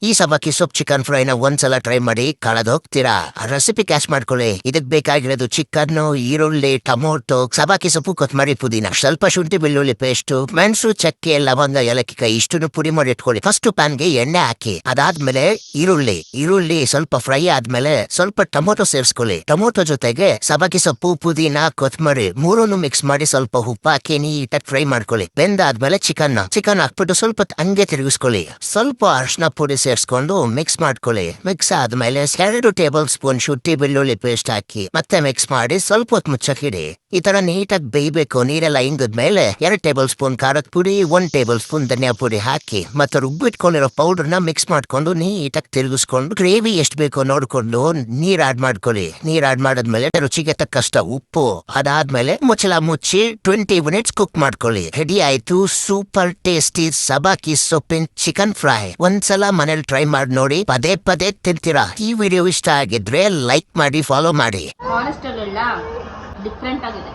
ಈ ಸಬ್ಬಕ್ಕಿ ಸೊಪ್ಪು ಚಿಕನ್ ಫ್ರೈನ ಒಂದ್ಸಲ ಟ್ರೈ ಮಾಡಿ ಕಳೆದೋಗ್ತೀರಾ. ರೆಸಿಪಿ ಕ್ಯಾಶ್ ಮಾಡ್ಕೊಳ್ಳಿ. ಇದಕ್ ಬೇಕಾಗಿರೋದು ಚಿಕನ್, ಈರುಳ್ಳಿ, ಟೊಮೊಟೊ, ಸಬ್ಬಕ್ಕಿ ಸೊಪ್ಪು, ಕೊತ್ತಂಬರಿ, ಪುದೀನ, ಸ್ವಲ್ಪ ಶುಂಠಿ ಬೆಳ್ಳುಳ್ಳಿ ಪೇಸ್ಟ್, ಮೆಣಸು, ಚಕ್ಕೆ, ಲವಂಗ, ಏಲಕ್ಕಿಕಾಯಿ ಇಷ್ಟನ್ನು ಪುಡಿ ಮಾಡಿ ಇಟ್ಕೊಳ್ಳಿ. ಫಸ್ಟ್ ಪ್ಯಾನ್ಗೆ ಎಣ್ಣೆ ಹಾಕಿ, ಅದಾದ್ಮೇಲೆ ಈರುಳ್ಳಿ ಸ್ವಲ್ಪ ಫ್ರೈ ಆದ್ಮೇಲೆ ಸ್ವಲ್ಪ ಟೊಮೊಟೊ ಸೇರಿಸ್ಕೊಳ್ಳಿ. ಟೊಮೊಟೊ ಜೊತೆಗೆ ಸಬ್ಬಕ್ಕಿ ಸೊಪ್ಪು, ಪುದೀನ, ಕೊತ್ತಂಬರಿ ಮೂರನ್ನು ಮಿಕ್ಸ್ ಮಾಡಿ ಸ್ವಲ್ಪ ಉಪ್ಪು ಹಾಕಿ ನೀಟಾಗಿ ಫ್ರೈ ಮಾಡ್ಕೊಳ್ಳಿ. ಬೆಂದಾದ್ಮೇಲೆ ಚಿಕನ್ ಹಾಕ್ಬಿಟ್ಟು ಸ್ವಲ್ಪ ಹಂಗೆ ತಿರುಗಿಸ್ಕೊಳ್ಳಿ. ಸ್ವಲ್ಪ ಅರಿಶಿನ ಪುಡಿ ಸೇರಿಸ್ಕೊಂಡು ಮಿಕ್ಸ್ ಮಾಡ್ಕೊಳ್ಳಿ. ಮಿಕ್ಸ್ ಆದ್ಮೇಲೆ 2 ಟೇಬಲ್ ಸ್ಪೂನ್ ಶುಂಠಿ ಬೆಳ್ಳುಳ್ಳಿ ಪೇಸ್ಟ್ ಹಾಕಿ ಮತ್ತೆ ಮಿಕ್ಸ್ ಮಾಡಿ ಸ್ವಲ್ಪ ಹೊತ್ತು ಮುಚ್ಚಕ್ಕಿಡಿ. ಈ ತರ ನೀಟಾಗಿ ಬೇಯಬೇಕು. ನೀರೆಲ್ಲ ಹಿಂಗದ್ಮೇಲೆ 2 ಟೇಬಲ್ ಸ್ಪೂನ್ ಖಾರದ ಪುಡಿ, 1 ಟೇಬಲ್ ಸ್ಪೂನ್ ಧನಿಯಾ ಪುಡಿ ಹಾಕಿ ಮತ್ತೆ ರುಬ್ಬಿಟ್ಕೊಂಡಿರೋ ಪೌಡರ್ನ ಮಿಕ್ಸ್ ಮಾಡ್ಕೊಂಡು ನೀಟಾಗಿ ತಿರುಗಿಸ್ಕೊಂಡು ಗ್ರೇವಿ ಎಷ್ಟು ಬೇಕೋ ನೋಡ್ಕೊಂಡು ನೀರ್ ಆಡ್ ಮಾಡ್ಕೊಳ್ಳಿ. ನೀರ್ ಆಡ್ ಮಾಡಾದ್ಮೇಲೆ ರುಚಿಗೆ ತಕ್ಕಷ್ಟ ಉಪ್ಪು, ಅದಾದ್ಮೇಲೆ ಮುಚ್ಚಳ ಮುಚ್ಚಿ 20 ಮಿನಿಟ್ಸ್ ಕುಕ್ ಮಾಡ್ಕೊಳ್ಳಿ. ರೆಡಿ ಆಯ್ತು ಸೂಪರ್ ಟೇಸ್ಟಿ ಸಬ್ಬಕ್ಕಿ ಸೊಪ್ಪಿನ ಚಿಕನ್ ಫ್ರೈ. ಒಂದ್ಸಲ ಮನೇಲಿ ಟ್ರೈ ಮಾಡಿ ನೋಡಿ, ಪದೇ ಪದೇ ತಿಂತೀರಾ. ಈ ವಿಡಿಯೋ ಇಷ್ಟ ಆಗಿದ್ರೆ ಲೈಕ್ ಮಾಡಿ, ಫಾಲೋ ಮಾಡಿ. ಆನೆಸ್ಟ್ ಅಲ್ಲ, ಡಿಫ್ರೆಂಟ್ ಆಗಿದೆ.